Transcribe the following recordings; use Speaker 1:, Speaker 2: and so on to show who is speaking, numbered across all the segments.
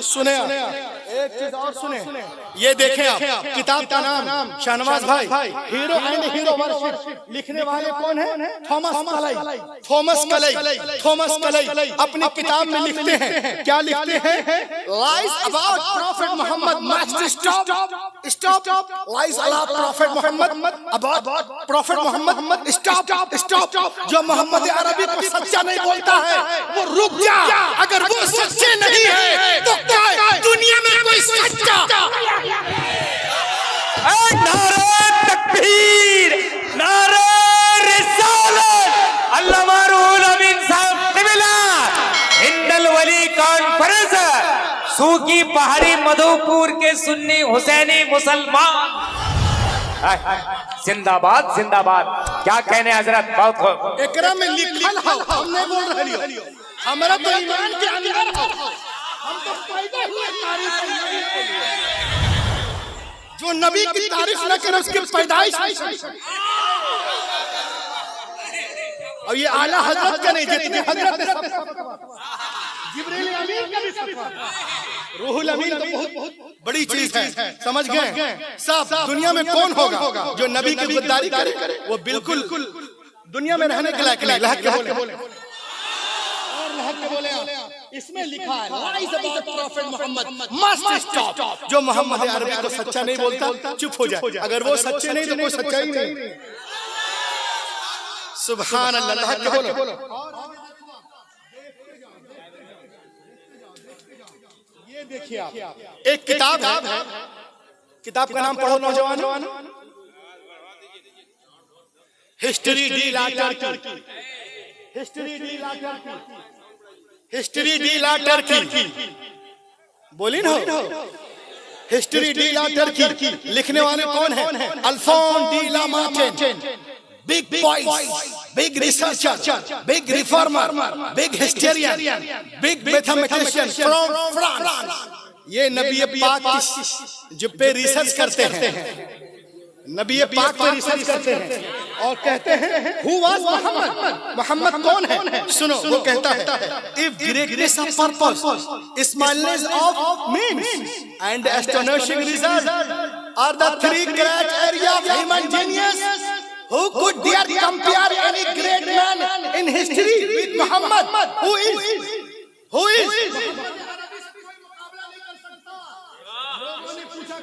Speaker 1: सुने एक चीज और सुने, ये देखें आप, किताब का नाम शाहनवाज भाई, हीरो एंड हीरो वर्शिप, लिखने वाले कौन है? थॉमस कलई। थॉमस कलई अपनी किताब में लिखते हैं, क्या लिखते हैं? Lies about prophet Mohammed must stop lies about prophet Mohammed, about prophet Mohammed stop. जो मोहम्मद अरबी को सच्चा नहीं बोलता है वो रुक जा, अगर वो सच्चे नहीं है तो क्या दुनिया में कोई सच्चा?
Speaker 2: नारे तकबीर, नारे रिसालत, अल्लामा रूहुल अमीन साहब क़िबला, हिंदल वली कॉन्फ्रेंस, सूकी पहाड़ी मधुपुर के सुन्नी हुसैनी मुसलमान, जिंदाबाद जिंदाबाद। क्या कहने हजरत, बहुत
Speaker 1: एकरा में लिखल है, हम नहीं बोल रहे हो, हमारा तो ईमान के अंदर है, हम तो पैदा हुए तारीफ करने के लिए। जो नबी की तारीफ न करे उसकी पैदाइश और ये आला हजरत का नहीं, जितने हजरत जिब्रील अमीन का भी सफर, रूहुल अमीन तो बहुत बड़ी चीज है, समझ गए सब। दुनिया में कौन होगा जो नबी की गद्दारी करे? वो बिल्कुल दुनिया में रहने के लायक नहीं। लहक के बोले और लहक के बोले। इसमें लिखा है lies about prophet Mohammed must stop. जो मोहम्मद अरबी को सच्चा नहीं बोलता चुप हो जाए, अगर वो सच्चे नहीं तो कोई सच्चा ही नहीं। सुभान अल्लाह। लहक के बोलो। ये देखिए आप, एक किताब है, किताब का नाम पढ़ो नौजवान, हिस्ट्री डी ला टर्की, हिस्ट्री डी ला टर्की, हिस्ट्री डी ला टर्की, बोली ना, हिस्ट्री डी ला टर्की। लिखने वाले कौन है? Alphonse de Lamartine, big boys, big researcher, big reformer, big historian, big mathematician from France. ये नबी पाक जो पे रिसर्च करते हैं, नबी पाक पे रिसर्च करते हैं और कहते हैं हु वाज मोहम्मद, मोहम्मद कौन है? सुनो, वो कहता है if greatness of purpose, smallness of means and astonishing result are the three great area of human genius, who could dare compare any great man in history with Muhammad? Who is?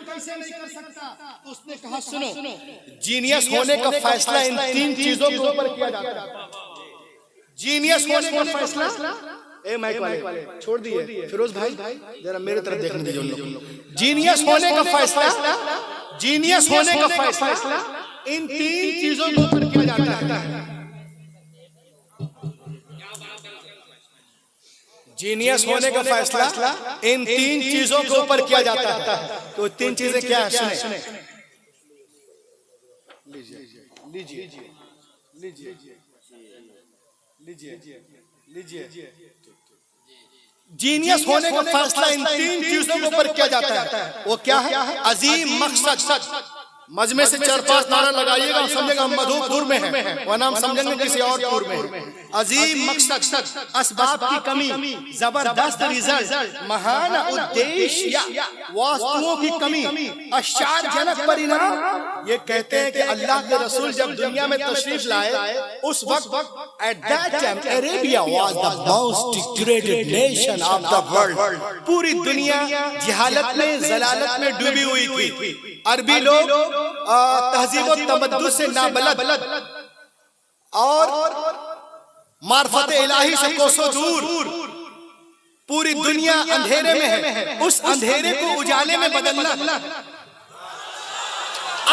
Speaker 1: कैसे नहीं कर सकता? उसने कहा सुनो, genius होने का फैसला इन तीन चीजों के ऊपर किया जाता है। जीनियस होने का फैसला, ए माइक वाले छोड़ दिए, फिरोज भाई जरा मेरे तरफ देखने दीजिए उन लोग। जीनियस होने का फैसला, जीनियस होने का फैसला इन तीन चीजों के ऊपर किया जाता है। जीनियस होने का फैसला इन तीन चीजों के ऊपर किया जाता है। तो तीन चीजें क्या है? सुने, लीजिए। जीनियस होने का फैसला इन तीन चीजों के ऊपर किया जाता है। वो क्या है? अजीम मकसद। मजमे से 4-5 नारा लगाइएगा, समझेगा हम मधुपुर में हैं, वरना हम समझेंगे किसी और पुर में। अजीम मकसद, असबाब की कमी, जबरदस्त रिजल्ट, महान उद्देश्य, वास्तुओं की कमी, आश्चर्यजनक परिणाम। ये कहते हैं कि अल्लाह के रसूल जब दुनिया में तशरीफ लाए उस वक्त at that time Arabia was the most greated nation of the world. पूरी दुनिया जहालत में, जलालत में डूबी हुई थी। अरबी लोग तहजीब और तमद्दुन से नाबलद और मार्फत इलाही से कोसों दूर। पूरी दुनिया अंधेरे में है, उस अंधेरे को उजाले में बदलना।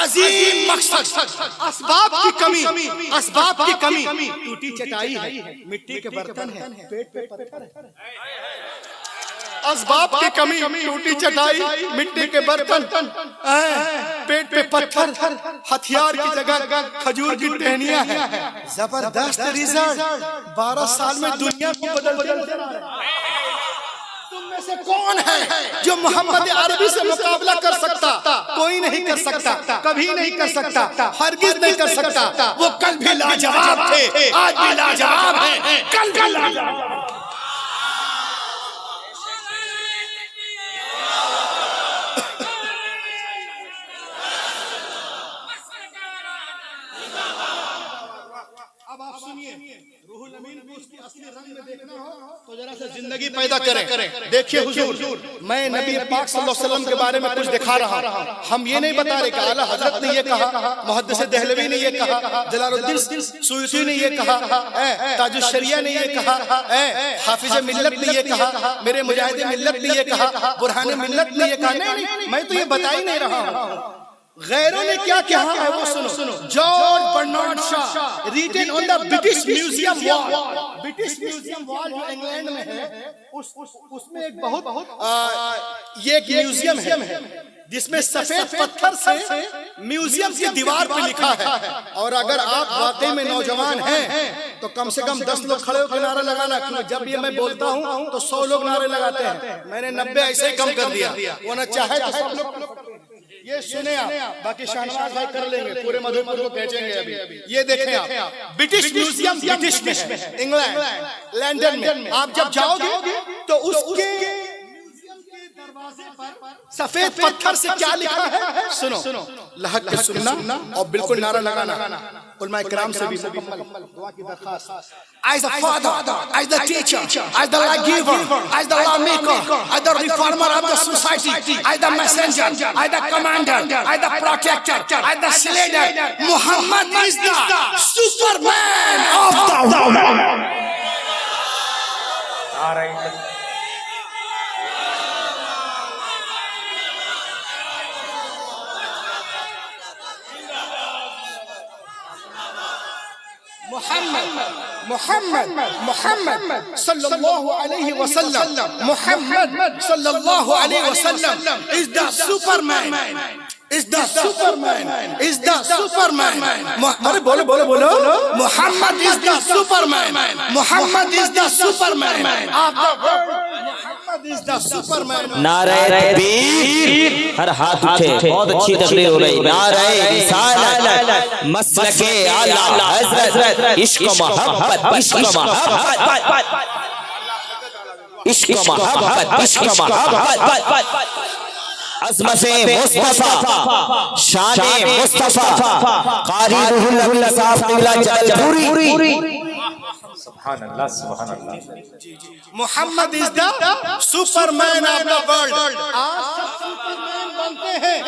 Speaker 1: अजीम मकसद, असबाब की कमी, टूटी चटाई है, मिट्टी के बर्तन है, पेट पे पत्थर है। असबाब की कमी, टूटी चटाई, मिट्टी के बर्तन, पेट पे पत्थर, हथियार की जगह खजूर की टहनियां हैं। जबरदस्त रिजल्ट, 12 साल में दुनिया को बदल। तुम में से कौन है जो मोहम्मद अरबी से मुकाबला कर सकता? कोई नहीं कर सकता, कभी नहीं कर सकता, हरगिज नहीं कर सकता। वो कल भी लाजवाब थे, आज भी लाजवाब है, कल भी लाजवाब। करें। देखिए हुजूर, मैं नबी पाक सल्लल्लाहु अलैहि वसल्लम के बारे में कुछ दिखा रहा हूं। हम ये नहीं बता रहे कि आला हजरत ने ये कहा, मुहद्दिस दहलवी ने ये कहा, जलालुद्दीन सुयूती ने ये कहा, ताजुश शरिया ने ये कहा, हाफिज मिल्लत ने ये कहा, मेरे मुजाहिद मिल्लत ने ये कहा, बुरहान मिल्लत ने ये कहा। नहीं, मैं तो ये बता ही नहीं रहा हूं। गैरों ने क्या कहा है वो सुनो। George Bernard Shaw written on the British museum wall. British museum wall जो इंग्लैंड में है, उसमें एक बहुत ये एक म्यूजियम है जिसमें सफेद पत्थर से म्यूजियम की दीवार पे लिखा है। और अगर आप वाकई में नौजवान हैं तो कम से कम 10 लोग खड़े होकर नारा लगाना, क्योंकि जब ये मैं बोलता हूं तो 100 लोग नारे लगाते हैं। मैंने 90 ऐसे ही कम कर दिया। वो ना चाहे तो सब लोग ये सुने आप, बाकी शाहनवाज भाई कर लेंगे, पूरे मधुपुर को भेजेंगे अभी। ये देखें आप, ब्रिटिश म्यूजियम ब्रिटिश में है, इंग्लैंड लंदन में। आप जब जाओगे तो उसके दरवाजे पर सफेद पत्थर से क्या लिखा है सुनो। लहक के सुनना और बिल्कुल नारा लगाना। उलमा इकराम से भी मुकम्मल दुआ की दरखास्त। As the father, as the teacher, as the life giver, as the lawmaker, as the reformer of the society, as the messenger, as the commander, as the protector, as the slayer, Muhammad is the Superman of the world. Muhammad sallallahu alaihi wasallam, Muhammad sallallahu alaihi wasallam is the Superman, is the Superman, is the Superman. अरे बोलो बोलो बोलो, Muhammad is the Superman, Muhammad is the Superman of the world, Muhammad is the Superman.
Speaker 3: नारे तकबीर, हर हाथ उठे, बहुत अच्छी तकरीर हो रही। नारे रिसालत, मसलके आला हज़रत, इश्क मोहब्बत, इश्क मोहब्बत, इश्क मोहब्बत, इश्क मोहब्बत, अज़मते मुस्तफ़ा, शाने मुस्तफ़ा, क़ारी रुहुल इंसाफ़ क़िबला जलपूरी।
Speaker 2: सुभान अल्लाह, सुभान अल्लाह।
Speaker 1: Muhammad is the Superman of the world. आज सब सुपरमैन बनते हैं।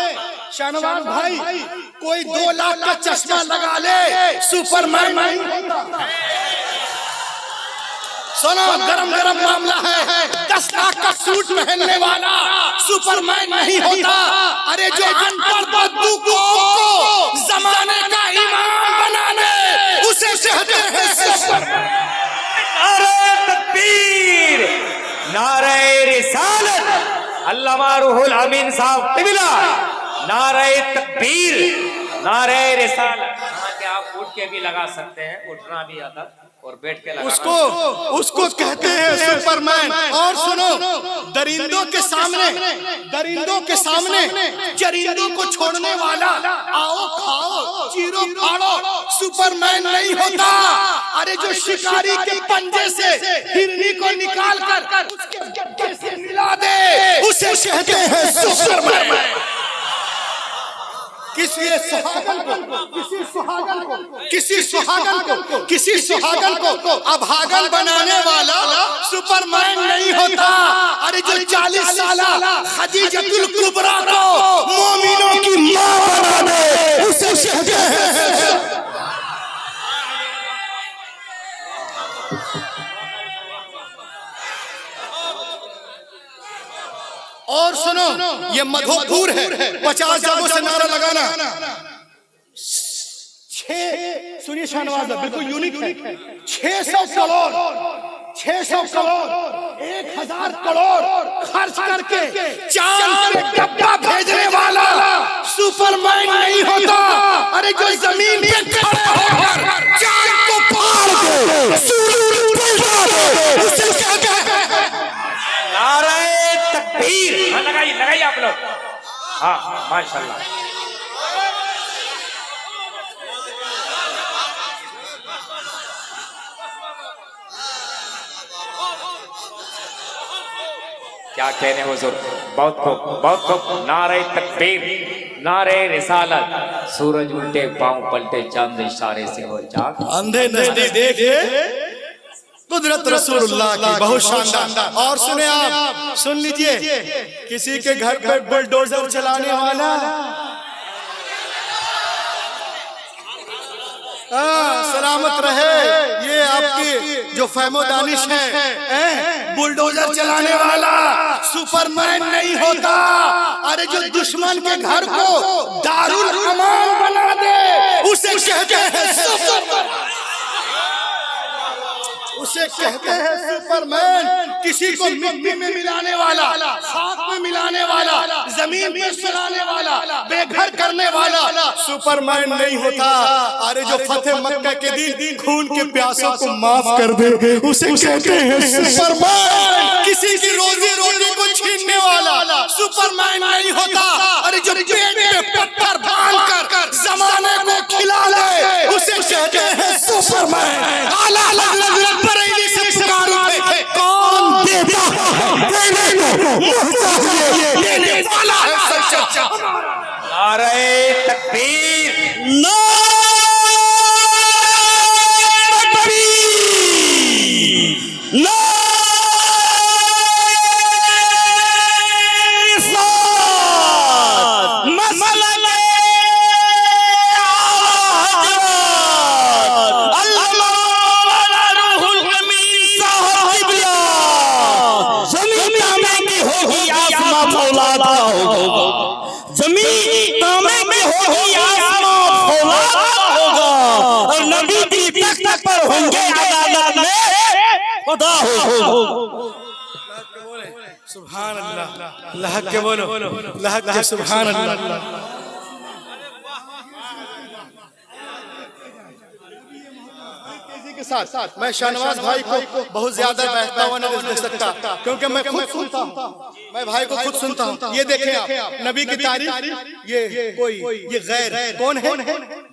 Speaker 1: शाहनवाज भाई, कोई 2 लाख का चश्मा लगा ले, सुपरमैन नहीं होता। सुनो, गरम गरम मामला है। 10 लाख का सूट पहनने वाला सुपरमैन नहीं होता। अरे जो अनपढ़ बद्दू को जमाने का इमाम बनाने, उसे कहते हैं सुपरमैन।
Speaker 2: नारे तकबीर, नारे रिसालत, अल्लामा रूहुल अमीन साहब क़िबला, नारे तकबीर, नारे रिसालत। आप उठ के भी लगा सकते हैं, उठना भी आता और बैठ के लगा।
Speaker 1: उसको कहते हैं सुपरमैन। और सुनो, दरिंदों के सामने चरिंदों को छोड़ने वाला, आओ खाओ चीरो फाड़ो, सुपरमैन नहीं होता। अरे जो शिकारी के पंजे से हिरनी को निकाल कर उसके गड्ढे से मिला दे, उसे कहते हैं सुपरमैन। किसी सुहागन को अभागन बनाने वाला सुपरमैन नहीं होता। अरे जो 40 साला खदीजतुल कुबरा को मोमिनों की मां बना दे, उसे कहते हैं। और सुनो, ये मधुपुर है, 50 जगहों से नारा लगाना। 6 सुनिए शाहनवाज, बिल्कुल यूनिक है। 600 करोड़ 1000 करोड़ खर्च करके चांद पे डब्बा भेजने वाला सुपरमैन नहीं होता। अरे जो जमीन पे खड़े होकर चांद को पार के सूरज को उसे कहते हैं
Speaker 2: नारे तकबीर। लगाइए आप लोग। हाँ, माशाल्लाह। क्या कहने हुजूर, बहुत खूब, बहुत खूब। नारे तकबीर, नारे रिसालत, सूरज उल्टे पांव पलटे, चांद इशारे से हो जाग।
Speaker 1: अंधे नजदीक देखे कुदरत रसूलुल्लाह की बहुत शानदार। और सुने आप, सुन लीजिए, किसी के घर पर बुलडोजर चलाने वाला, सलामत रहे, ये आपकी जो फहमो दानिश है, बुलडोजर चलाने वाला सुपरमैन नहीं होता। अरे जो दुश्मन के घर को दारुल अमान बना दे उसे कहते हैं सुपरमैन, उसे कहते हैं सुपरमैन। किसी को मिट्टी में मिलाने वाला, खाक में मिलाने वाला, जमीन पे सुलाने वाला, बेघर करने वाला सुपरमैन नहीं होता। अरे जो फतेह मक्का के दिन खून के प्यासों को माफ कर दे उसे कहते हैं सुपरमैन। किसी की रोजी को छीनने वाला सुपरमैन नहीं होता। अरे जो पेट पे पत्थर बांधकर जमाने को खिला ले उसे कहते हैं सुपरमैन। आला हज़रत बरेली से पुकारो थे, कौन देता है देने को मुहताज है, देने वाला है सच्चा।
Speaker 2: नारे तकबीर,
Speaker 1: सुभान अल्लाह, लहक के बोलो, लहक के सुभान अल्लाह। के साथ मैं शाहनवाज भाई को बहुत ज्यादा बहता हुआ नहीं देख सकता, क्योंकि मैं खुद सुनता हूँ, मैं भाई को खुद सुनता हूँ। ये देखें आप, नबी की तारीफ, ये गैर कौन है?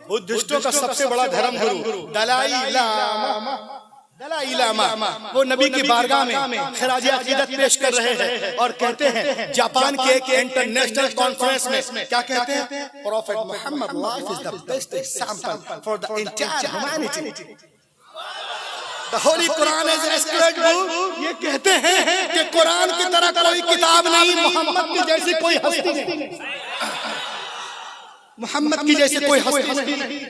Speaker 1: बुद्धिस्टों का सबसे बड़ा धर्म गुरु दलाई लामा, वो नबी की बारगाह में खराज अकीदत पेश कर रहे हैं और कहते हैं जापान के एक इंटरनेशनल कॉन्फ्रेंस में क्या कहते हैं? Prophet Muhammad life is the best example for the entire humanity, the holy Quran is a sacred book. ये कहते हैं कि कुरान की तरह कोई किताब नहीं, मोहम्मद की जैसी कोई हस्ती नहीं, मोहम्मद की जैसी कोई हस्ती नहीं।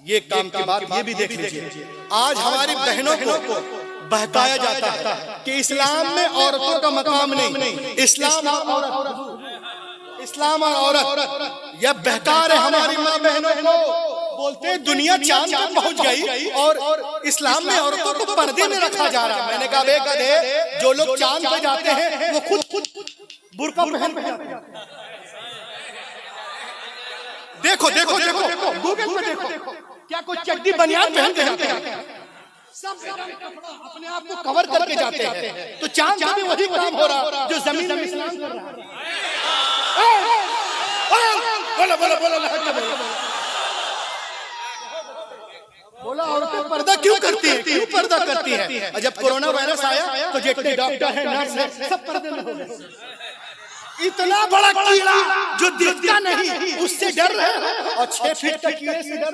Speaker 1: ये काम की बात ये भी देख लीजिए, आज हमारी बहनों को बहकाया जाता है कि इस्लाम में औरतों का मकाम नहीं, इस्लाम और औरत, यह बहकार है हमारी माँ बहनों को। बोलते हैं दुनिया चांद तक पहुंच गई और इस्लाम में औरतों को पर्दे में रखा जा रहा है। मैंने कहा बेकदे, जो लोग चांद पे जाते हैं वो खुद बुर्का पहन जाते हैं। देखो देखो देखो देखो गूगल पे देखो, क्या कोई चड्डी बनियान पहन के जाते हैं? सब अपने आप को कवर करके जाते हैं। तो चांद पे भी वही काम हो रहा जो जमीन में इस्लाम कर रहा है। बोलो बोलो बोलो बोला, औरतें पर्दा क्यों करती है? क्यों पर्दा करती है? जब कोरोना वायरस आया तो जितने डॉक्टर हैं, नर्स हैं, सब पर्दे में हो गए। इतना बड़ा कीड़ा जो दिखता नहीं उससे डर रहे हैं, और 6 फीट तक कीड़े से डर।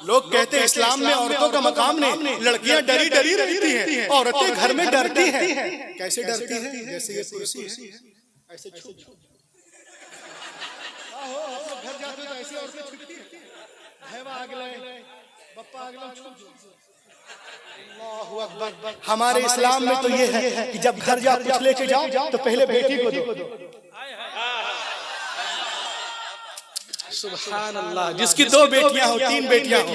Speaker 1: लोग कहते हैं इस्लाम में औरतों का मकाम नहीं, लड़कियां डरी डरी रहती हैं, औरतें घर में डरती हैं। कैसे डरती हैं? जैसे ये कुर्सी है, ऐसे छुप घर जाते तो ऐसे औरतें छुपती हैं, बप्पा हमारे इस्लाम में तो ये है कि जब घर जा कुछ लेके जाओ तो पहले बेटी को दो। सुभान अल्लाह, जिसकी 2 बेटियां हो, 3 बेटियां हो,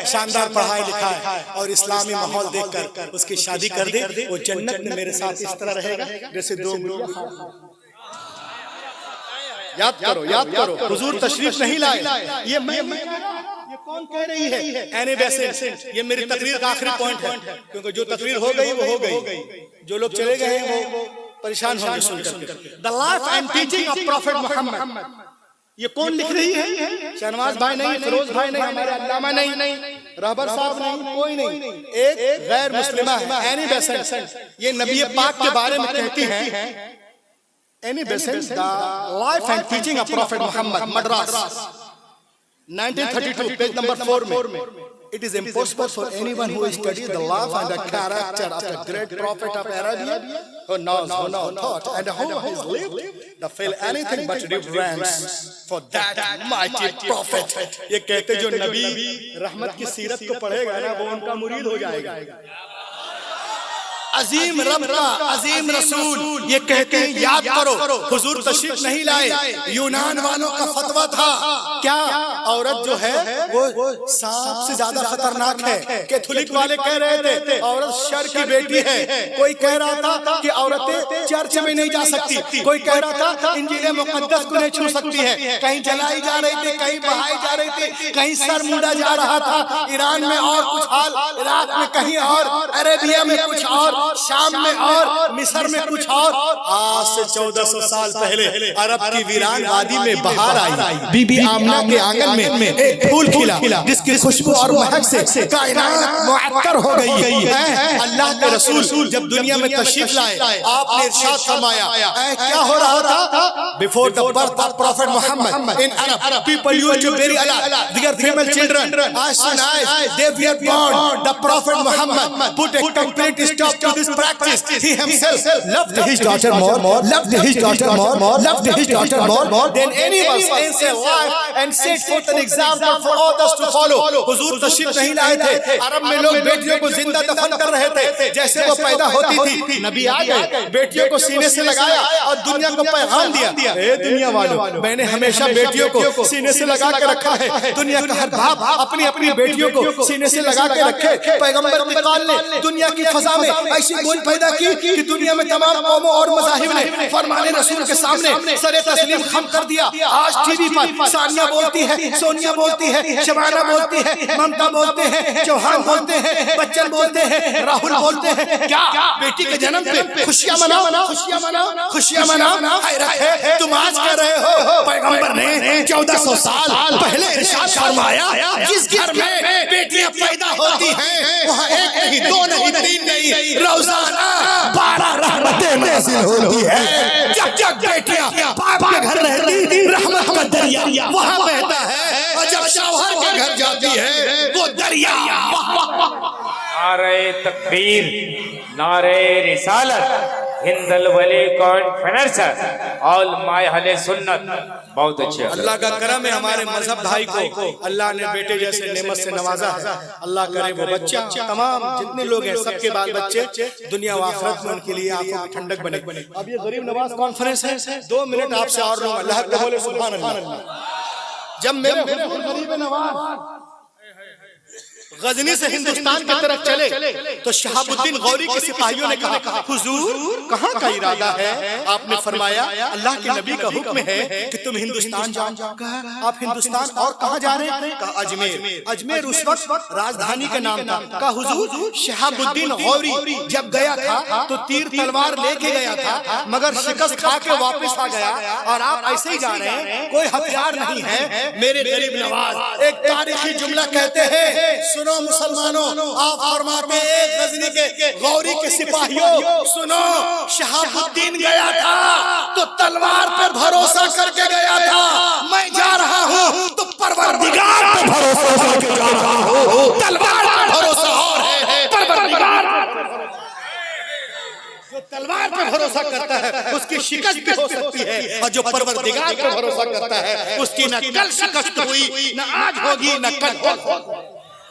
Speaker 1: शानदार पढ़ाई लिखा है और इस्लामी माहौल देखकर उसकी शादी कर दे, वो जन्नत में मेरे साथ इस तरह रहेगा जैसे 2 याद करो हुजूर तशरीफ नहीं लाए। ये कौन कह रही है? Annie Besant. ये मेरी तकरीर का आखिरी पॉइंट है, क्योंकि जो तकरीर हो गई वो हो गई, जो लोग चले गए हैं वो परेशान होंगे सुनकर। The life and teaching of prophet Mohammed, ये कौन लिख रही है? शहनवाज भाई नहीं, फिरोज भाई नहीं, हमारे अल्लामा नहीं, रहबर साहब नहीं, कोई नहीं, एक गैर मुस्लिमा है, एनी बेसेंट। ये नबी पाक के बारे में कहती हैं any basis the life and teaching of Prophet Muhammad, Madras, 1932, page number 4 में, it is impossible for anyone who studies the life and the character of the great prophet of Arabia, who knows, who knows thought, and who has lived, to feel anything but reverence for that mighty prophet. ये कहते जो नबी रहमत की सीरत को पढ़ेगा ना, वो उनका मुरीद हो जाएगा। अजीम रब का अजीम रसूल ये कहते हैं, याद करो हुजूर तशरीफ नहीं लाए, यूनान वालों का फतवा था क्या औरत जो है वो सांप से ज्यादा खतरनाक है। कैथोलिक वाले कह रहे थे औरत शर की बेटी है, कोई कह रहा था कि औरतें चर्च में नहीं जा सकती, कोई कह रहा था इंजील मुकद्दस को नहीं छू सकती है, कहीं जलाई जा रही थी, कहीं बहाई जा रही थी, कहीं सर मुंडा जा रहा था। ईरान में और कुछ हाल, इराक में कहीं और, अरेबिया में कुछ और, शाम में और, मिस्र में कुछ और। आज से 1400 साल पहले अरब की वीरान वादी में बहार आई, बीबी आमना के आंगन में एक फूल खिला जिसकी खुशबू और महक से कायनात मुअत्तर हो गई है। अल्लाह के रसूल जब दुनिया में तशरीफ लाए, आपने इरशाद फरमाया क्या हो रहा था? Before the birth of prophet Mohammed in Arab people used to bury their female children as soon as they were born. The prophet Muhammad put a complete stop to this practice. He himself loved his daughter more, loved his daughter more, loved his daughter more than anyone else in life, and set forth an example for others to follow. हुजूर तशरीफ नहीं लाए थे, अरब में लोग बेटियों को जिंदा दफन कर रहे थे, जैसे वो पैदा होती थी। नबी आ गए, बेटियों को सीने से लगाया और दुनिया को पैगाम दिया, ए दुनिया वालों, मैंने हमेशा बेटियों को सीने से लगा के रखा है। दुनिया का हर बाप अपनी अपनी बेटियों को सीने से लगा के रखे। पैगंबर निकाल ने दुनिया की फजा में ऐसी बोल पैदा की कि दुनिया में तमाम कौमों और मज़ाहिब ने फरमाने रसूल के सामने सरे तस्लीम खम कर दिया। आज टीवी पर सानिया बोलती है, सोनिया बोलती है, शबाना बोलती है, ममता बोलते हैं, चौहान बोलते हैं, बच्चन बोलते हैं, राहुल बोलते हैं। क्या बेटी के जन्म पे खुशियां मनाओ, खुशियां मनाओ, खुशियां मनाओ। हैरत है तुम आज कह रहे हो पैगंबर ने 1400 साल पहले इरशाद फरमाया, जिस घर में बेटियां पैदा होती हैं वहाँ एक नहीं, दो नहीं, तीन नहीं, रोजाना 12 रहमतें नाज़िल होती है। जब जब बेटियां बाप के घर रहती, रहमत का दरिया वहाँ बहता है, और जब शौहर के घर जाती है वो दरिया।
Speaker 2: नारे तकबीर, नारे रिसालत, हिंदल वली कॉन्फ्रेंस, ऑल माय अहले सुन्नत। बहुत अच्छे।
Speaker 1: अल्लाह का करम है हमारे मजहब भाई को अल्लाह ने बेटे जैसे नेमत से नवाजा है। अल्लाह करे वो बच्चा, तमाम जितने लोग हैं सबके बाल बच्चे दुनिया व आखिरत में उनके लिए आंखों की ठंडक बने। अब ये गरीब नवाज कॉन्फ्रेंस है, 2 मिनट आपसे और लूंगा। अल्लाह का बोले सुभान अल्लाह। जब मेरे गरीब नवाज गजनी से हिंदुस्तान की तरफ चले तो शहाबुद्दीन गौरी के सिपाहियों ने कहा, हुजूर कहाँ का इरादा है? आपने फरमाया अल्लाह के नबी का हुक्म है कि तुम हिंदुस्तान जाओ। कहा आप हिंदुस्तान और कहाँ जा रहे हैं? कहा अजमेर। अजमेर उस वक्त राजधानी का नाम था। कहा हुजूर शहाबुद्दीन गौरी जब गया था तो तीर तलवार लेके गया था, मगर शिकस्त खा के वापस आ गया, और आप ऐसे ही जा रहे हैं, कोई हथियार नहीं है। मेरे गरीब नवाज एक तारीखी जुमला कहते हैं, सुनो मुसलमानों, आप फरमाते हैं गजनी के गौरी के सिपाहियों, सुनो शहाबुद्दीन गया था तो तलवार पे भरोसा करके गया था, मैं जा रहा हूँ तो परवरदिगार पे भरोसा करके जा रहा हूँ। तलवार पे भरोसा और है, परवरदिगार जो तलवार पे भरोसा करता है उसकी शिकस्त भी हो सकती है, और जो परवरदिगार पे भरोसा करता है उसकी न कल शिकस्त हुई, न आज होगी, न कल होगी।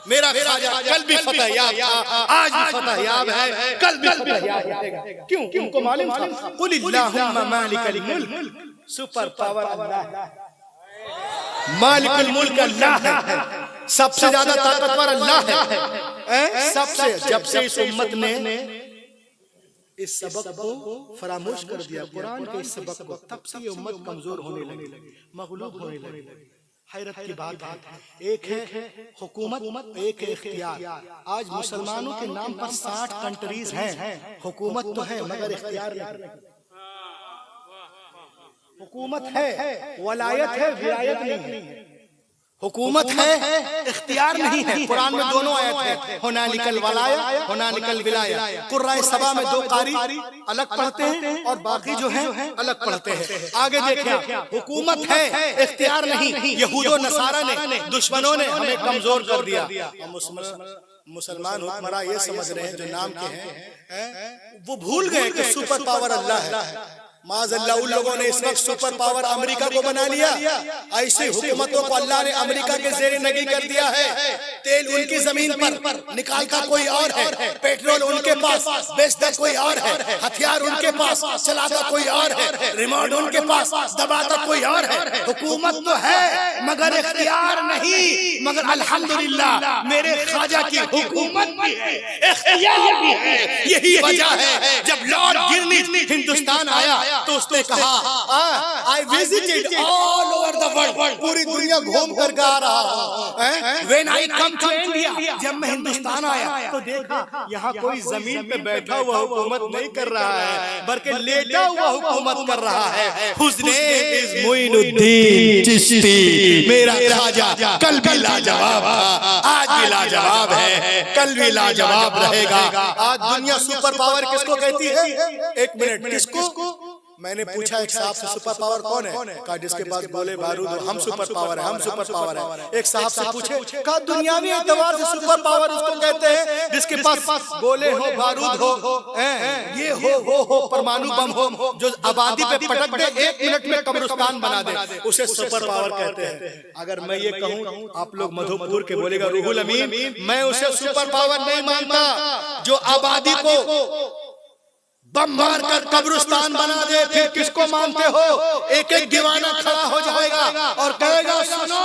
Speaker 1: मेरा ख्वाजा कल भी फतह याब था, आज भी फतह याब है, कल भी फतह याब रहेगा। क्यों? उनको मालूम था कुल अल्लाहुम्मा मालिकल मुल्क, सुपर पावर अल्लाह है, मालिकुल मुल्क अल्लाह है, सबसे ज्यादा ताकतवर अल्लाह है। सबसे जब से इस उम्मत ने इस सबक को फरामोश कर दिया, कुरान के इस सबक को, तब से ये उम्मत कमजोर होने लगी, मगलूब होने लगी। हैरत की बात है, एक है हुकूमत, एक है इख्तियार। आज मुसलमानों के नाम पर 60 कंट्रीज हैं, हुकूमत तो है मगर इख्तियार नहीं। हुकूमत है, वलायत है, विलायत नहीं है। हुकूमत है, इख्तियार नहीं है। कुरान में दोनों आयत है, होना निकल वलाया, होना निकल विलाया। कुर्राए सबा में दो कारी अलग पढ़ते हैं और बाकी जो है अलग पढ़ते हैं। आगे देखिए, हुकूमत है, इख्तियार नहीं। यहूदो नसारा ने, दुश्मनों ने हमें कमजोर कर दिया। मुसलमान हुक्मरान ये समझ रहे हैं जो नाम के हैं, वो भूल गए कि सुपर पावर अल्लाह है। माज़अल्लाह उन लोगों ने इस वक्त सुपर पावर अमेरिका को बना लिया। ऐसी हुकूमतों को अल्लाह ने अमेरिका के ज़ेरे नगी कर दिया है। तेल उनकी जमीन पर निकालता कोई और है, पेट्रोल उनके पास बेचता कोई और है, हथियार उनके पास चलाता कोई और है, रिमोट उनके पास दबाता कोई और है। हुकूमत तो है मगर इख्तियार नहीं। मगर अल्हम्दुलिल्लाह मेरे ख्वाजा की हुकूमत भी है, इख्तियार भी है। यही वजह है जब लॉर्ड गिरनिच हिंदुस्तान आया तो उसने कहा I visited all over the world, पूरी दुनिया घूम कर आ रहा हूं। When I come to India, जब मैं हिंदुस्तान आया तो देखा यहाँ कोई जमीन पे बैठा हुआ हुकूमत नहीं कर रहा है, बल्कि लेटा हुआ हुकूमत कर रहा है। Whose name is Moinuddin Chishti. मेरा ख्वाजा कल भी लाजवाब था, आज भी लाजवाब है, कल भी लाजवाब रहेगा। आज दुनिया सुपर पावर किसको कहती है? एक मिनट, किसको? मैंने पूछा एक साहब से, सुपर पावर कौन है? कहा जिसके पास गोले बारूद हो, हम सुपर पावर है, हम सुपर पावर है। एक साहब से पूछे, कहा दुनियावी एतबार से सुपर पावर उसको कहते हैं जिसके पास गोले हो, बारूद हो, ये हो, वो हो, परमाणु बम हो, जो आबादी पे पटक दे, 1 मिनट में कब्रिस्तान बना दे, उसे सुपर पावर कहते हैं। अगर मैं ये कहूँ, आप लोग मधुपुर के बोलेगा रूहुल अमीन, मैं उसे सुपर पावर नहीं मानता जो आबादी को बम मार कर कब्रिस्तान बना दे। फिर किसको मानते हो? एक एक दीवाना खड़ा हो जाएगा और कहेगा सुनो,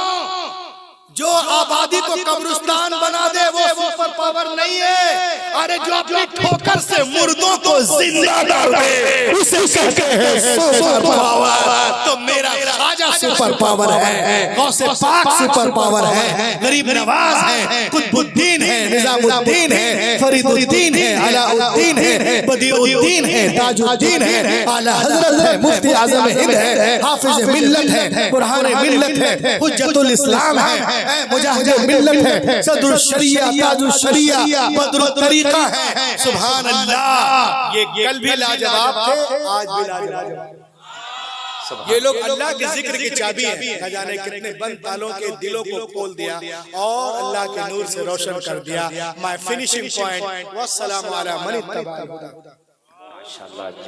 Speaker 1: जो आबादी को कब्रिस्तान बना दे वो सुपर पावर नहीं है। अरे जो अपनी ठोकर से मुर्दों को जिंदा कर दे उसे कहते हैं सुपर पावर। तो मेरा ख्वाजा सुपर पावर है, गौसे पाक सुपर पावर है, गरीब नवाज है, कुतुबुद्दीन है, निजामुद्दीन है, फरीदुद्दीन है, अलाउद्दीन है, बदिउद्दीन है, ताजुद्दीन है, आला हजरत है, मुफ्ती आजम हिंद है, हाफिज मिल्लत है, बुरहान मिल्लत है, हुज्जतुल इस्लाम है, मुजाहिद मिल्लत है, सदरुल शरिया, ताजुल शरिया, बदरुल तरीका है। सुभान अल्लाह, ये कल भी लाजवाब थे, आज भी लाजवाब। ये लोग अल्लाह के जिक्र की चाबी है, न जाने कितने बंद तालों के दिलों को खोल दिया और अल्लाह के नूर से रोशन कर दिया। माय फिनिशिंग पॉइंट, वस्सलामु अला मन इत्तबअल हुदा।